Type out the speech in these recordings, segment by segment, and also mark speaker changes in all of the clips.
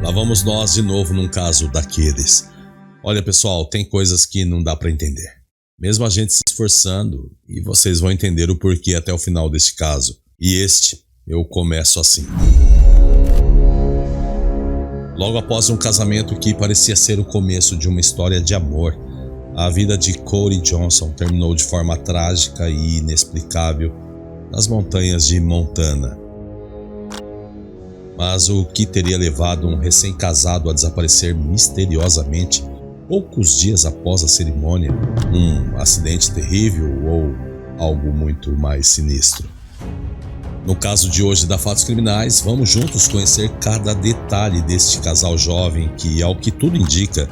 Speaker 1: Lá vamos nós de novo num caso daqueles. Olha, pessoal, tem coisas que não dá pra entender. Mesmo a gente se esforçando, e vocês vão entender o porquê até o final deste caso. E eu começo assim. Logo após um casamento que parecia ser o começo de uma história de amor, a vida de Cory Johnson terminou de forma trágica e inexplicável nas montanhas de Montana. Mas o que teria levado um recém-casado a desaparecer misteriosamente poucos dias após a cerimônia? Um acidente terrível ou algo muito mais sinistro? No caso de hoje da Fatos Criminais, vamos juntos conhecer cada detalhe deste casal jovem que, ao que tudo indica,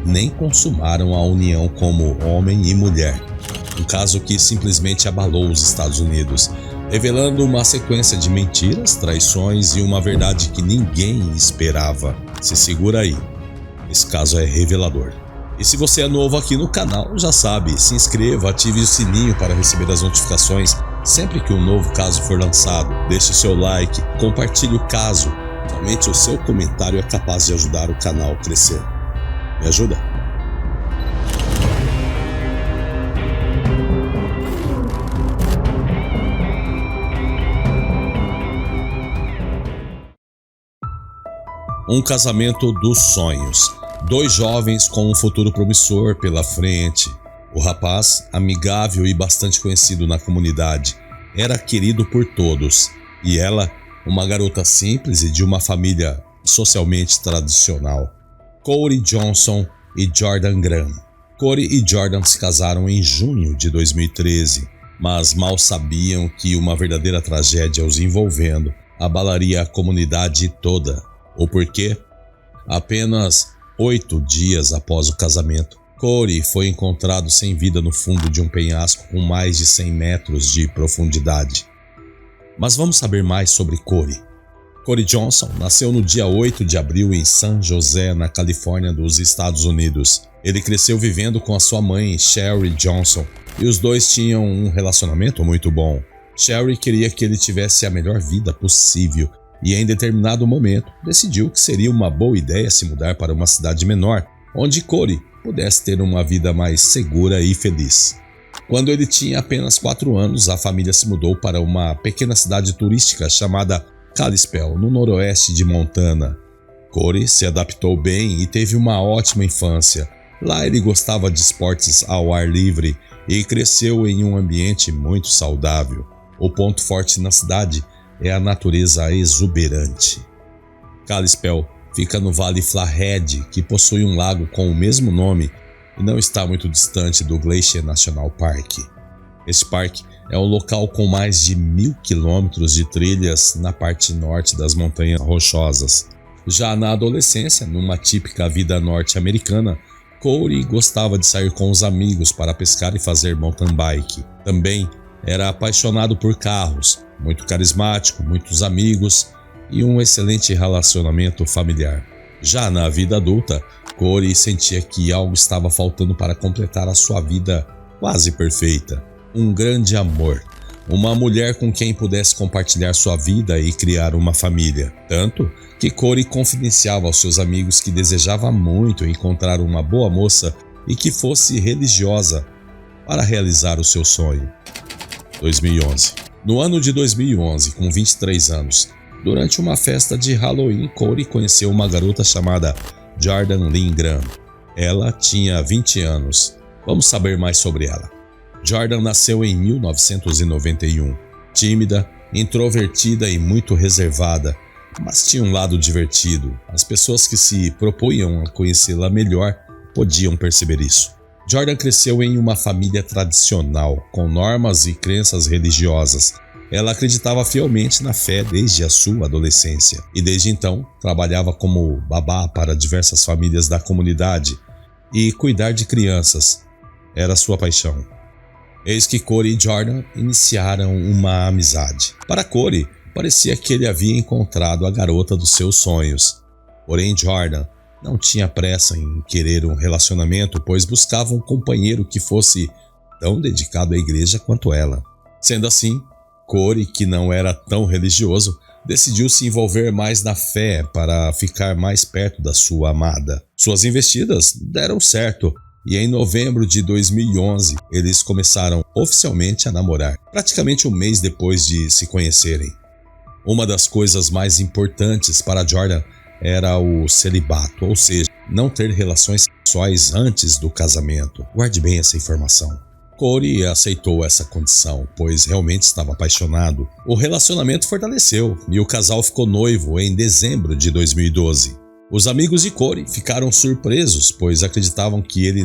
Speaker 1: nem consumaram a união como homem e mulher. Um caso que simplesmente abalou os Estados Unidos, revelando uma sequência de mentiras, traições e uma verdade que ninguém esperava. Se segura aí, esse caso é revelador. E se você é novo aqui no canal, já sabe, se inscreva, ative o sininho para receber as notificações sempre que um novo caso for lançado. Deixe o seu like, compartilhe o caso. Somente o seu comentário é capaz de ajudar o canal a crescer. Me ajuda? Um casamento dos sonhos. Dois jovens com um futuro promissor pela frente. O rapaz, amigável e bastante conhecido na comunidade, era querido por todos. E ela, uma garota simples e de uma família socialmente tradicional. Cory Johnson e Jordan Graham. Cory e Jordan se casaram em junho de 2013, mas mal sabiam que uma verdadeira tragédia os envolvendo abalaria a comunidade toda. O porquê? Apenas 8 dias após o casamento, Cory foi encontrado sem vida no fundo de um penhasco com mais de 100 metros de profundidade. Mas vamos saber mais sobre Cory. Cory Johnson nasceu no dia 8 de abril em San José, na Califórnia, dos Estados Unidos. Ele cresceu vivendo com a sua mãe, Sherry Johnson, e os dois tinham um relacionamento muito bom. Sherry queria que ele tivesse a melhor vida possível e, em determinado momento, decidiu que seria uma boa ideia se mudar para uma cidade menor, onde Cory pudesse ter uma vida mais segura e feliz. Quando ele tinha apenas 4 anos, a família se mudou para uma pequena cidade turística chamada Kalispell, no noroeste de Montana. Cory se adaptou bem e teve uma ótima infância. Lá ele gostava de esportes ao ar livre e cresceu em um ambiente muito saudável. O ponto forte na cidade é a natureza exuberante. Kalispell fica no Vale Flathead, que possui um lago com o mesmo nome e não está muito distante do Glacier National Park. Este parque é um local com mais de 1.000 quilômetros de trilhas na parte norte das Montanhas Rochosas. Já na adolescência, numa típica vida norte-americana, Cory gostava de sair com os amigos para pescar e fazer mountain bike. Também era apaixonado por carros, muito carismático, muitos amigos e um excelente relacionamento familiar. Já na vida adulta, Cory sentia que algo estava faltando para completar a sua vida quase perfeita. Um grande amor, uma mulher com quem pudesse compartilhar sua vida e criar uma família. Tanto que Cory confidenciava aos seus amigos que desejava muito encontrar uma boa moça e que fosse religiosa para realizar o seu sonho. 2011. No ano de 2011, com 23 anos, durante uma festa de Halloween, Cory conheceu uma garota chamada Jordan Lynn Graham. Ela tinha 20 anos. Vamos saber mais sobre ela. Jordan nasceu em 1991. Tímida, introvertida e muito reservada, mas tinha um lado divertido. As pessoas que se propunham a conhecê-la melhor podiam perceber isso. Jordan cresceu em uma família tradicional, com normas e crenças religiosas. Ela acreditava fielmente na fé desde a sua adolescência e desde então trabalhava como babá para diversas famílias da comunidade, e cuidar de crianças era sua paixão. Eis que Cory e Jordan iniciaram uma amizade. Para Cory, parecia que ele havia encontrado a garota dos seus sonhos. Porém, Jordan não tinha pressa em querer um relacionamento, pois buscava um companheiro que fosse tão dedicado à igreja quanto ela. Sendo assim, Cory, que não era tão religioso, decidiu se envolver mais na fé para ficar mais perto da sua amada. Suas investidas deram certo e em novembro de 2011 eles começaram oficialmente a namorar, praticamente um mês depois de se conhecerem. Uma das coisas mais importantes para Jordan era o celibato, ou seja, não ter relações sexuais antes do casamento. Guarde bem essa informação. Corey aceitou essa condição, pois realmente estava apaixonado. O relacionamento fortaleceu e o casal ficou noivo em dezembro de 2012. Os amigos de Corey ficaram surpresos, pois acreditavam que ele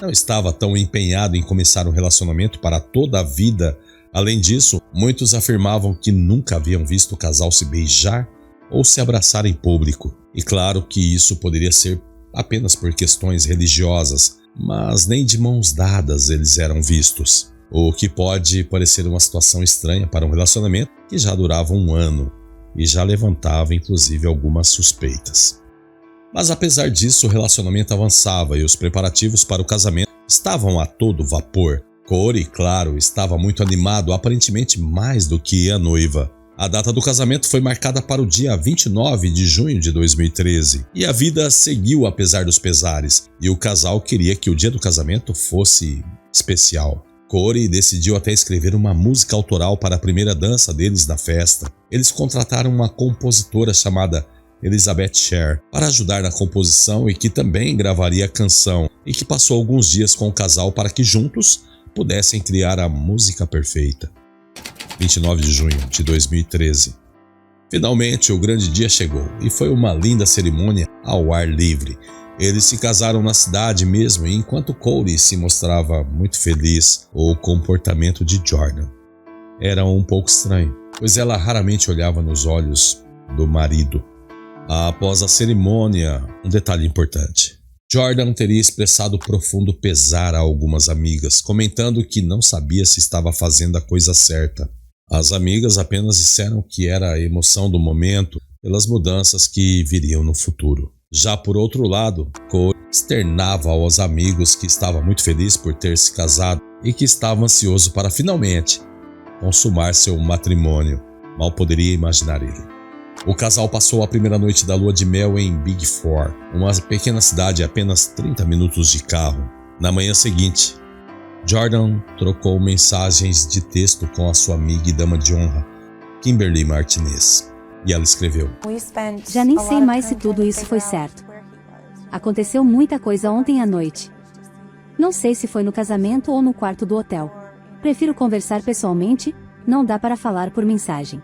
Speaker 1: não estava tão empenhado em começar um relacionamento para toda a vida. Além disso, muitos afirmavam que nunca haviam visto o casal se beijar ou se abraçar em público. E claro que isso poderia ser apenas por questões religiosas, mas nem de mãos dadas eles eram vistos. O que pode parecer uma situação estranha para um relacionamento que já durava um ano e já levantava inclusive algumas suspeitas. Mas apesar disso, o relacionamento avançava e os preparativos para o casamento estavam a todo vapor. Corey, claro, estava muito animado, aparentemente mais do que a noiva. A data do casamento foi marcada para o dia 29 de junho de 2013 e a vida seguiu apesar dos pesares, e o casal queria que o dia do casamento fosse especial. Corey decidiu até escrever uma música autoral para a primeira dança deles na festa. Eles contrataram uma compositora chamada Elizabeth Sher para ajudar na composição e que também gravaria a canção, e que passou alguns dias com o casal para que juntos pudessem criar a música perfeita. 29 de junho de 2013. Finalmente o grande dia chegou e foi uma linda cerimônia ao ar livre. Eles se casaram na cidade mesmo e enquanto Corey se mostrava muito feliz, o comportamento de Jordan era um pouco estranho, pois ela raramente olhava nos olhos do marido. Após a cerimônia, um detalhe importante. Jordan teria expressado profundo pesar a algumas amigas, comentando que não sabia se estava fazendo a coisa certa. As amigas apenas disseram que era a emoção do momento pelas mudanças que viriam no futuro. Já por outro lado, Corey externava aos amigos que estava muito feliz por ter se casado e que estava ansioso para finalmente consumar seu matrimônio. Mal poderia imaginar ele. O casal passou a primeira noite da lua de mel em Big Four, uma pequena cidade a apenas 30 minutos de carro. Na manhã seguinte, Jordan trocou mensagens de texto com a sua amiga e dama de honra, Kimberly Martinez. E ela escreveu:
Speaker 2: Já nem sei mais se tudo isso foi certo. Aconteceu muita coisa ontem à noite. Não sei se foi no casamento ou no quarto do hotel. Prefiro conversar pessoalmente, não dá para falar por mensagem.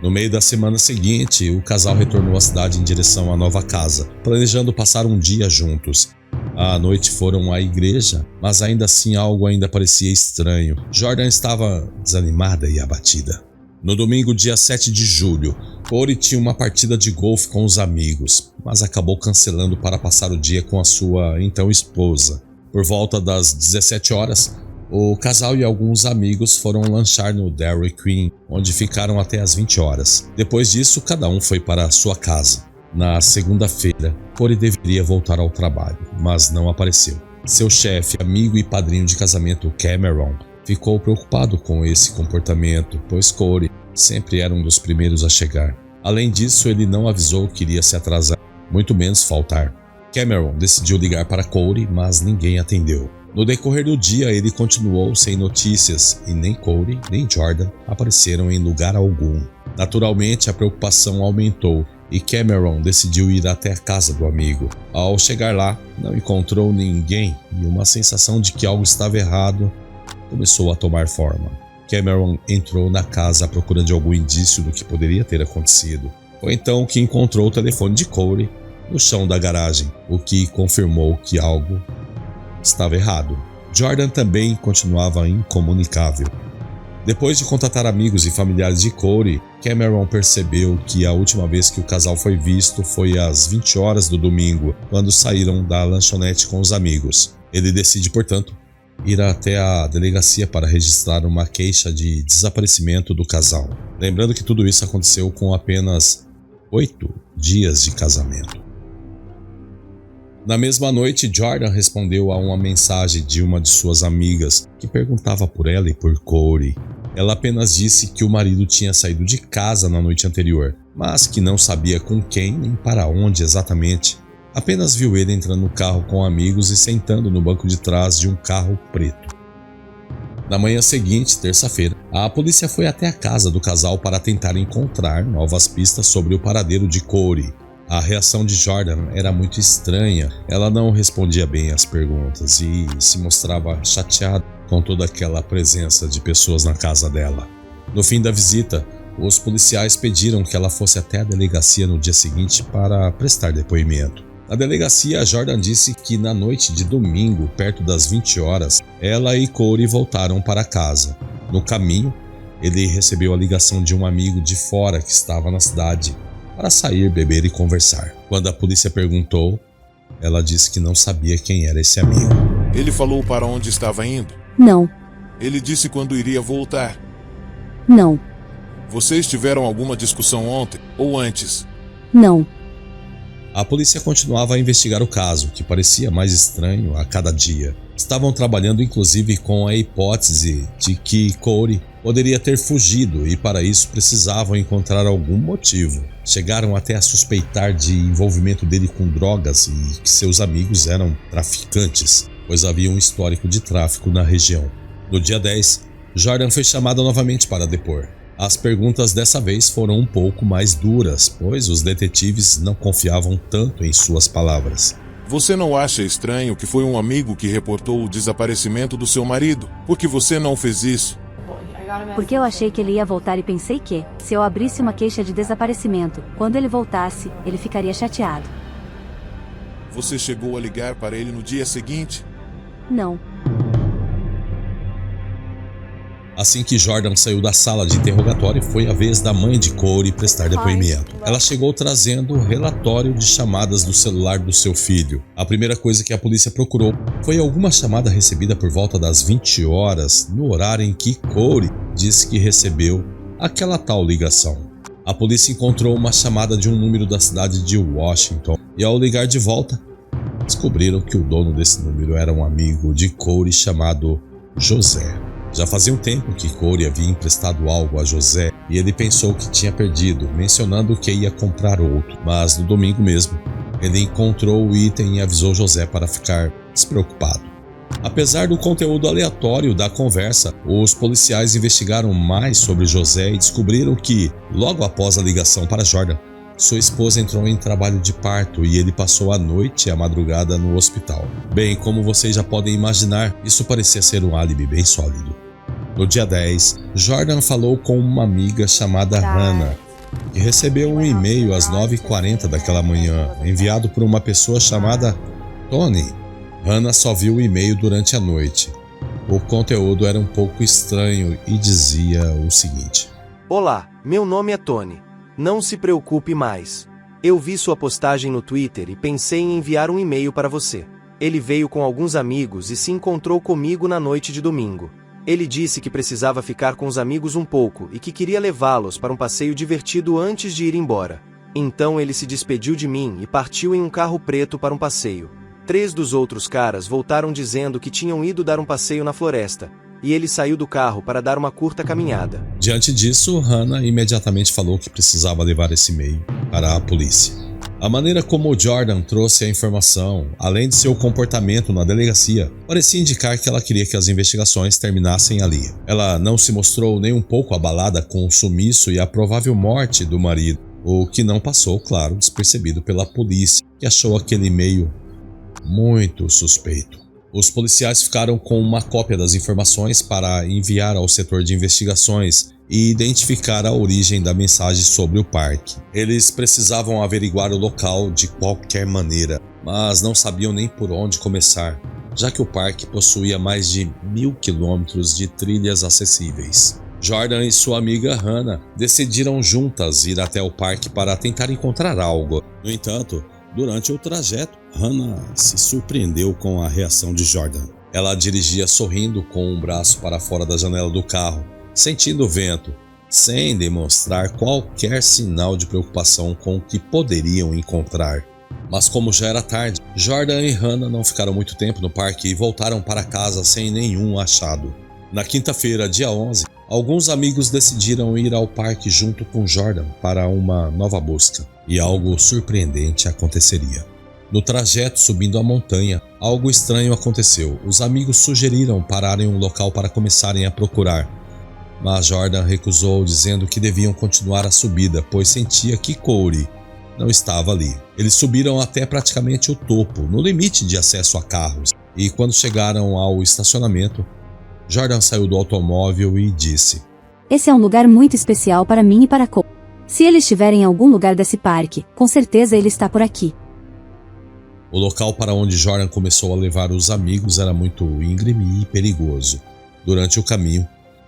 Speaker 1: No meio da semana seguinte, o casal retornou à cidade em direção à nova casa, planejando passar um dia juntos. À noite foram à igreja, mas ainda assim algo ainda parecia estranho. Jordan estava desanimada e abatida. No domingo, dia 7 de julho, Corey tinha uma partida de golfe com os amigos, mas acabou cancelando para passar o dia com a sua então esposa. Por volta das 17 horas, o casal e alguns amigos foram lanchar no Dairy Queen, onde ficaram até as 20 horas. Depois disso, cada um foi para a sua casa. Na segunda-feira, Corey deveria voltar ao trabalho, mas não apareceu. Seu chefe, amigo e padrinho de casamento, Cameron, ficou preocupado com esse comportamento, pois Corey sempre era um dos primeiros a chegar. Além disso, ele não avisou que iria se atrasar, muito menos faltar. Cameron decidiu ligar para Corey, mas ninguém atendeu. No decorrer do dia, ele continuou sem notícias e nem Corey nem Jordan apareceram em lugar algum. Naturalmente, a preocupação aumentou e Cameron decidiu ir até a casa do amigo. Ao chegar lá, não encontrou ninguém e uma sensação de que algo estava errado começou a tomar forma. Cameron entrou na casa à procura de algum indício do que poderia ter acontecido. Foi então que encontrou o telefone de Corey no chão da garagem, o que confirmou que algo estava errado. Jordan também continuava incomunicável. Depois de contatar amigos e familiares de Corey, Cameron percebeu que a última vez que o casal foi visto foi às 20 horas do domingo, quando saíram da lanchonete com os amigos. Ele decide, portanto, ir até a delegacia para registrar uma queixa de desaparecimento do casal. Lembrando que tudo isso aconteceu com apenas 8 dias de casamento. Na mesma noite, Jordan respondeu a uma mensagem de uma de suas amigas que perguntava por ela e por Corey. Ela apenas disse que o marido tinha saído de casa na noite anterior, mas que não sabia com quem nem para onde exatamente. Apenas viu ele entrando no carro com amigos e sentando no banco de trás de um carro preto. Na manhã seguinte, terça-feira, a polícia foi até a casa do casal para tentar encontrar novas pistas sobre o paradeiro de Corey. A reação de Jordan era muito estranha. Ela não respondia bem às perguntas e se mostrava chateada com toda aquela presença de pessoas na casa dela. No fim da visita, os policiais pediram que ela fosse até a delegacia no dia seguinte para prestar depoimento. Na delegacia, Jordan disse que na noite de domingo, perto das 20 horas, ela e Corey voltaram para casa. No caminho, ele recebeu a ligação de um amigo de fora que estava na cidade para sair, beber e conversar. Quando a polícia perguntou, ela disse que não sabia quem era esse amigo.
Speaker 3: Ele falou para onde estava indo?
Speaker 2: Não.
Speaker 3: Ele disse quando iria voltar?
Speaker 2: Não.
Speaker 3: Vocês tiveram alguma discussão ontem ou antes?
Speaker 2: Não.
Speaker 1: A polícia continuava a investigar o caso, que parecia mais estranho a cada dia. Estavam trabalhando inclusive com a hipótese de que Corey poderia ter fugido e para isso precisavam encontrar algum motivo. Chegaram até a suspeitar de envolvimento dele com drogas e que seus amigos eram traficantes, pois havia um histórico de tráfico na região. No dia 10, Jordan foi chamada novamente para depor. As perguntas dessa vez foram um pouco mais duras, pois os detetives não confiavam tanto em suas palavras.
Speaker 3: Você não acha estranho que foi um amigo que reportou o desaparecimento do seu marido? Por que você não fez isso?
Speaker 2: Porque eu achei que ele ia voltar e pensei que, se eu abrisse uma queixa de desaparecimento, quando ele voltasse, ele ficaria chateado.
Speaker 3: Você chegou a ligar para ele no dia seguinte?
Speaker 2: Não.
Speaker 1: Assim que Jordan saiu da sala de interrogatório, foi a vez da mãe de Corey prestar depoimento. Ela chegou trazendo o relatório de chamadas do celular do seu filho. A primeira coisa que a polícia procurou foi alguma chamada recebida por volta das 20 horas, no horário em que Corey disse que recebeu aquela tal ligação. A polícia encontrou uma chamada de um número da cidade de Washington e ao ligar de volta, descobriram que o dono desse número era um amigo de Corey chamado José. Já fazia um tempo que Corey havia emprestado algo a José e ele pensou que tinha perdido, mencionando que ia comprar outro. Mas no domingo mesmo, ele encontrou o item e avisou José para ficar despreocupado. Apesar do conteúdo aleatório da conversa, os policiais investigaram mais sobre José e descobriram que, logo após a ligação para Jordan, sua esposa entrou em trabalho de parto e ele passou a noite e a madrugada no hospital. Bem, como vocês já podem imaginar, isso parecia ser um álibi bem sólido. No dia 10, Jordan falou com uma amiga chamada Hannah, que recebeu um e-mail às 9h40 daquela manhã, enviado por uma pessoa chamada Tony. Hannah só viu o e-mail durante a noite. O conteúdo era um pouco estranho e dizia o seguinte:
Speaker 4: Olá, meu nome é Tony. Não se preocupe mais. Eu vi sua postagem no Twitter e pensei em enviar um e-mail para você. Ele veio com alguns amigos e se encontrou comigo na noite de domingo. Ele disse que precisava ficar com os amigos um pouco e que queria levá-los para um passeio divertido antes de ir embora. Então ele se despediu de mim e partiu em um carro preto para um passeio. 3 dos outros caras voltaram dizendo que tinham ido dar um passeio na floresta, e ele saiu do carro para dar uma curta caminhada.
Speaker 1: Diante disso, Hannah imediatamente falou que precisava levar esse e-mail para a polícia. A maneira como Jordan trouxe a informação, além de seu comportamento na delegacia, parecia indicar que ela queria que as investigações terminassem ali. Ela não se mostrou nem um pouco abalada com o sumiço e a provável morte do marido, o que não passou, claro, despercebido pela polícia, que achou aquele e-mail muito suspeito. Os policiais ficaram com uma cópia das informações para enviar ao setor de investigações e identificar a origem da mensagem sobre o parque. Eles precisavam averiguar o local de qualquer maneira, mas não sabiam nem por onde começar, já que o parque possuía mais de 1.000 quilômetros de trilhas acessíveis. Jordan e sua amiga Hannah decidiram juntas ir até o parque para tentar encontrar algo. No entanto, durante o trajeto, Hannah se surpreendeu com a reação de Jordan. Ela dirigia sorrindo com um braço para fora da janela do carro, sentindo o vento, sem demonstrar qualquer sinal de preocupação com o que poderiam encontrar. Mas como já era tarde, Jordan e Hannah não ficaram muito tempo no parque e voltaram para casa sem nenhum achado. Na quinta-feira, dia 11, alguns amigos decidiram ir ao parque junto com Jordan para uma nova busca, e algo surpreendente aconteceria. No trajeto subindo a montanha, algo estranho aconteceu. Os amigos sugeriram pararem um local para começarem a procurar, mas Jordan recusou, dizendo que deviam continuar a subida, pois sentia que Corey não estava ali. Eles subiram até praticamente o topo, no limite de acesso a carros, e quando chegaram ao estacionamento, Jordan saiu do automóvel e disse:
Speaker 2: Esse é um lugar muito especial para mim e para Cole. Se ele estiver em algum lugar desse parque, com certeza ele está por aqui.
Speaker 1: O local para onde Jordan começou a levar os amigos era muito íngreme e perigoso. Durante o caminho,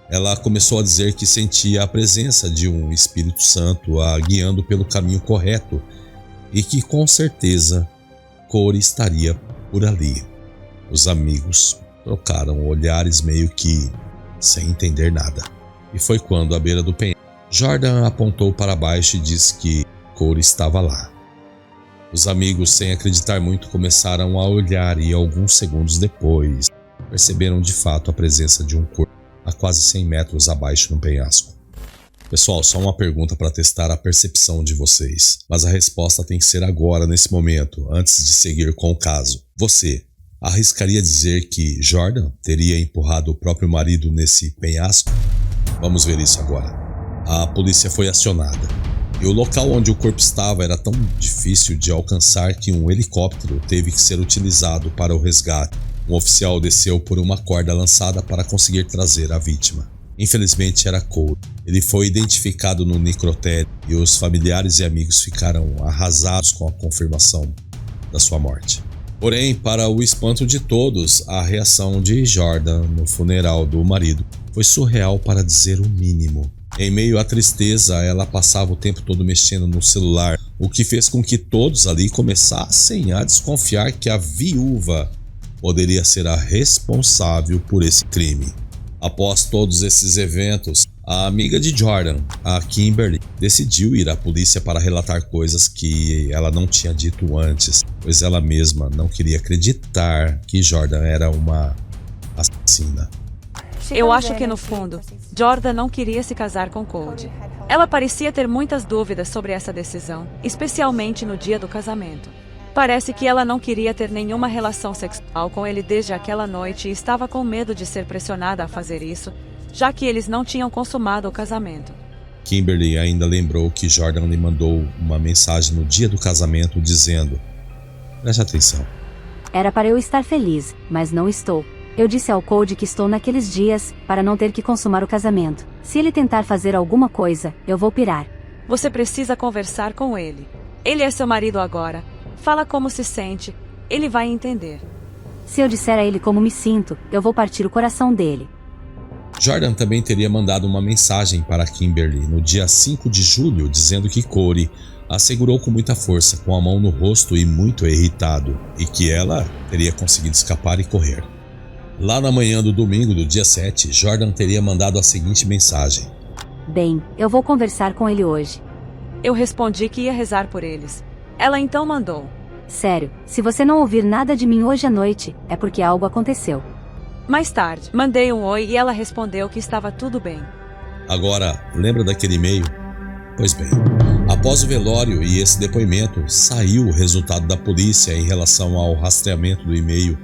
Speaker 1: ela começou a dizer que sentia a presença de um Espírito Santo a guiando pelo caminho correto e que com certeza Corey estaria por ali. Os amigos trocaram olhares meio que sem entender nada. E foi quando, à beira do penhasco, Jordan apontou para baixo e disse que Corey estava lá. Os amigos, sem acreditar muito, começaram a olhar e alguns segundos depois perceberam de fato a presença de um corpo a quase 100 metros abaixo no penhasco. Pessoal, só uma pergunta para testar a percepção de vocês, mas a resposta tem que ser agora, nesse momento, antes de seguir com o caso. Você arriscaria dizer que Jordan teria empurrado o próprio marido nesse penhasco? Vamos ver isso agora. A polícia foi acionada, e o local onde o corpo estava era tão difícil de alcançar que um helicóptero teve que ser utilizado para o resgate. Um oficial desceu por uma corda lançada para conseguir trazer a vítima. Infelizmente era Cole. Ele foi identificado no necrotério e os familiares e amigos ficaram arrasados com a confirmação da sua morte. Porém, para o espanto de todos, a reação de Jordan no funeral do marido foi surreal, para dizer o mínimo. Em meio à tristeza, ela passava o tempo todo mexendo no celular, o que fez com que todos ali começassem a desconfiar que a viúva poderia ser a responsável por esse crime. Após todos esses eventos, a amiga de Jordan, a Kimberly, decidiu ir à polícia para relatar coisas que ela não tinha dito antes, pois ela mesma não queria acreditar que Jordan era uma assassina.
Speaker 5: Eu acho que no fundo, Jordan não queria se casar com Cody. Ela parecia ter muitas dúvidas sobre essa decisão, especialmente no dia do casamento. Parece que ela não queria ter nenhuma relação sexual com ele desde aquela noite e estava com medo de ser pressionada a fazer isso, já que eles não tinham consumado o casamento.
Speaker 1: Kimberly ainda lembrou que Jordan lhe mandou uma mensagem no dia do casamento dizendo: preste atenção.
Speaker 2: Era para eu estar feliz, mas não estou. Eu disse ao Cody que estou naqueles dias, para não ter que consumar o casamento. Se ele tentar fazer alguma coisa, eu vou pirar.
Speaker 5: Você precisa conversar com ele. Ele é seu marido agora. Fala como se sente. Ele vai entender.
Speaker 2: Se eu disser a ele como me sinto, eu vou partir o coração dele.
Speaker 1: Jordan também teria mandado uma mensagem para Kimberly no dia 5 de julho, dizendo que Corey a segurou com muita força, com a mão no rosto e muito irritado, e que ela teria conseguido escapar e correr. Lá na manhã do domingo do dia 7, Jordan teria mandado a seguinte mensagem:
Speaker 2: Bem, eu vou conversar com ele hoje.
Speaker 5: Eu respondi que ia rezar por eles. Ela então mandou:
Speaker 2: Sério, se você não ouvir nada de mim hoje à noite, é porque algo aconteceu.
Speaker 5: Mais tarde, mandei um oi e ela respondeu que estava tudo bem.
Speaker 1: Agora, lembra daquele e-mail? Pois bem, após o velório e esse depoimento, saiu o resultado da polícia em relação ao rastreamento do e-mail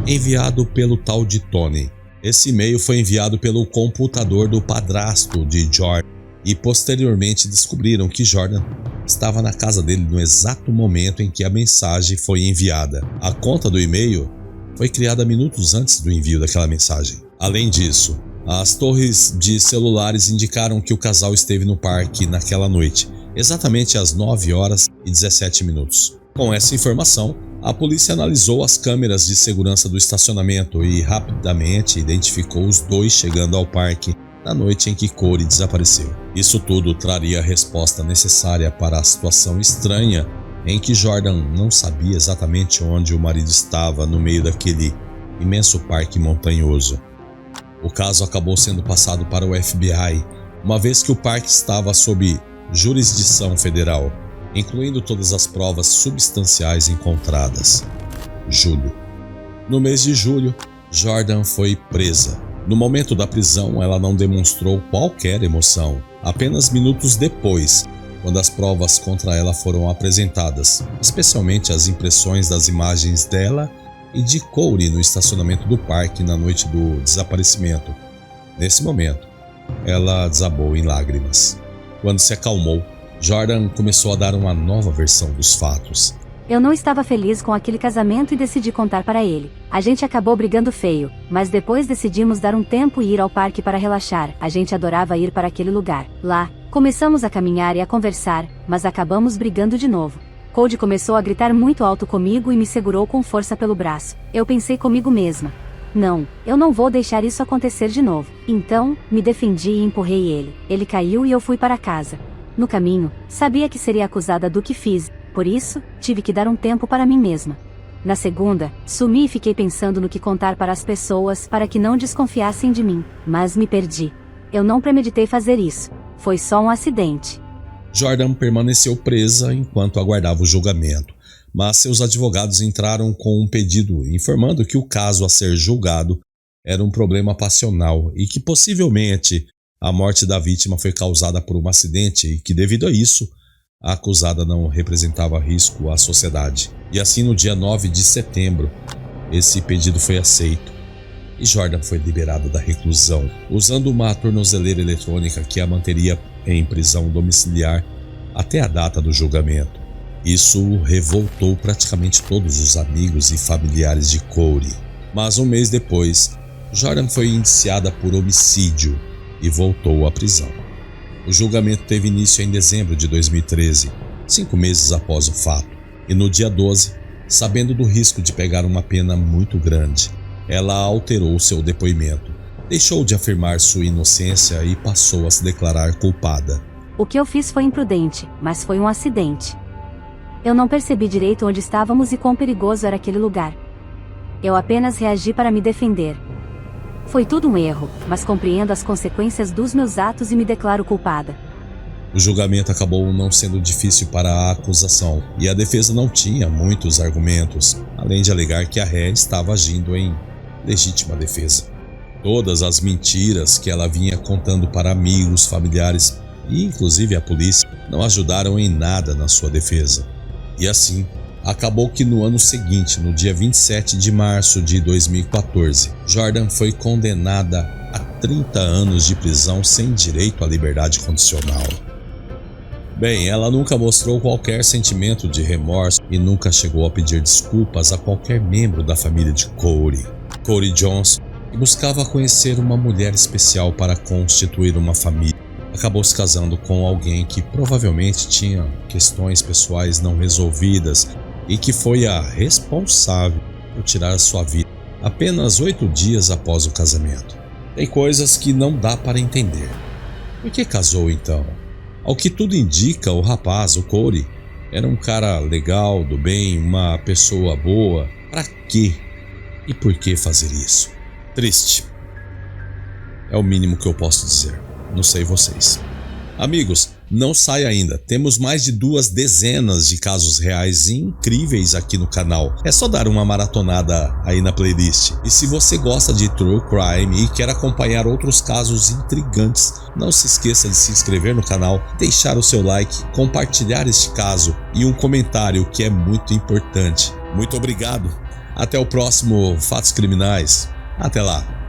Speaker 1: enviado pelo tal de Tony. Esse e-mail foi enviado pelo computador do padrasto de Jordan e posteriormente descobriram que Jordan estava na casa dele no exato momento em que a mensagem foi enviada. A conta do e-mail foi criada minutos antes do envio daquela mensagem. Além disso, as torres de celulares indicaram que o casal esteve no parque naquela noite, exatamente às 9h17. Com essa informação, a polícia analisou as câmeras de segurança do estacionamento e rapidamente identificou os dois chegando ao parque na noite em que Corey desapareceu. Isso tudo traria a resposta necessária para a situação estranha em que Jordan não sabia exatamente onde o marido estava no meio daquele imenso parque montanhoso. O caso acabou sendo passado para o FBI, uma vez que o parque estava sob jurisdição federal, incluindo todas as provas substanciais encontradas. Julho. No mês de julho, Jordan foi presa No momento da prisão, ela não demonstrou qualquer emoção. Apenas minutos depois, quando as provas contra ela foram apresentadas, especialmente as impressões das imagens dela e de Corey no estacionamento do parque na noite do desaparecimento. Nesse momento, ela desabou em lágrimas. Quando se acalmou, Jordan começou a dar uma nova versão dos fatos.
Speaker 2: Eu não estava feliz com aquele casamento e decidi contar para ele. A gente acabou brigando feio, mas depois decidimos dar um tempo e ir ao parque para relaxar. A gente adorava ir para aquele lugar. Lá, começamos a caminhar e a conversar, mas acabamos brigando de novo. Cody começou a gritar muito alto comigo e me segurou com força pelo braço. Eu pensei comigo mesma: não, eu não vou deixar isso acontecer de novo. Então, me defendi e empurrei ele. Ele caiu e eu fui para casa. No caminho, sabia que seria acusada do que fiz, por isso, tive que dar um tempo para mim mesma. Na segunda, sumi e fiquei pensando no que contar para as pessoas para que não desconfiassem de mim, mas me perdi. Eu não premeditei fazer isso. Foi só um acidente.
Speaker 1: Jordan permaneceu presa enquanto aguardava o julgamento, mas seus advogados entraram com um pedido informando que o caso a ser julgado era um problema passional e que possivelmente a morte da vítima foi causada por um acidente e que, devido a isso, a acusada não representava risco à sociedade. E assim, no dia 9 de setembro, esse pedido foi aceito e Jordan foi liberado da reclusão, usando uma tornozeleira eletrônica que a manteria em prisão domiciliar até a data do julgamento. Isso revoltou praticamente todos os amigos e familiares de Corey. Mas um mês depois, Jordan foi indiciada por homicídio e voltou à prisão. O julgamento teve início em dezembro de 2013, 5 meses após o fato, e no dia 12, sabendo do risco de pegar uma pena muito grande, ela alterou seu depoimento, deixou de afirmar sua inocência e passou a se declarar culpada.
Speaker 2: O que eu fiz foi imprudente, mas foi um acidente. Eu não percebi direito onde estávamos e quão perigoso era aquele lugar. Eu apenas reagi para me defender. Foi tudo um erro, mas compreendo as consequências dos meus atos e me declaro culpada.
Speaker 1: O julgamento acabou não sendo difícil para a acusação, e a defesa não tinha muitos argumentos, além de alegar que a réia estava agindo em legítima defesa. Todas as mentiras que ela vinha contando para amigos, familiares e inclusive a polícia não ajudaram em nada na sua defesa. E assim, acabou que no ano seguinte, no dia 27 de março de 2014, Jordan foi condenada a 30 anos de prisão sem direito à liberdade condicional. Bem, ela nunca mostrou qualquer sentimento de remorso e nunca chegou a pedir desculpas a qualquer membro da família de Corey Jones, e buscava conhecer uma mulher especial para constituir uma família. Acabou se casando com alguém que provavelmente tinha questões pessoais não resolvidas e que foi a responsável por tirar sua vida apenas 8 dias após o casamento. Tem coisas que não dá para entender. Por que casou então? Ao que tudo indica, o rapaz, o Corey, era um cara legal, do bem, uma pessoa boa. Para quê? E por que fazer isso? Triste. É o mínimo que eu posso dizer. Não sei vocês. Amigos, não sai ainda. Temos mais de 2 dezenas de casos reais incríveis aqui no canal. É só dar uma maratonada aí na playlist. E se você gosta de True Crime e quer acompanhar outros casos intrigantes, não se esqueça de se inscrever no canal, deixar o seu like, compartilhar este caso e um comentário, que é muito importante. Muito obrigado. Até o próximo Fatos Criminais. Até lá.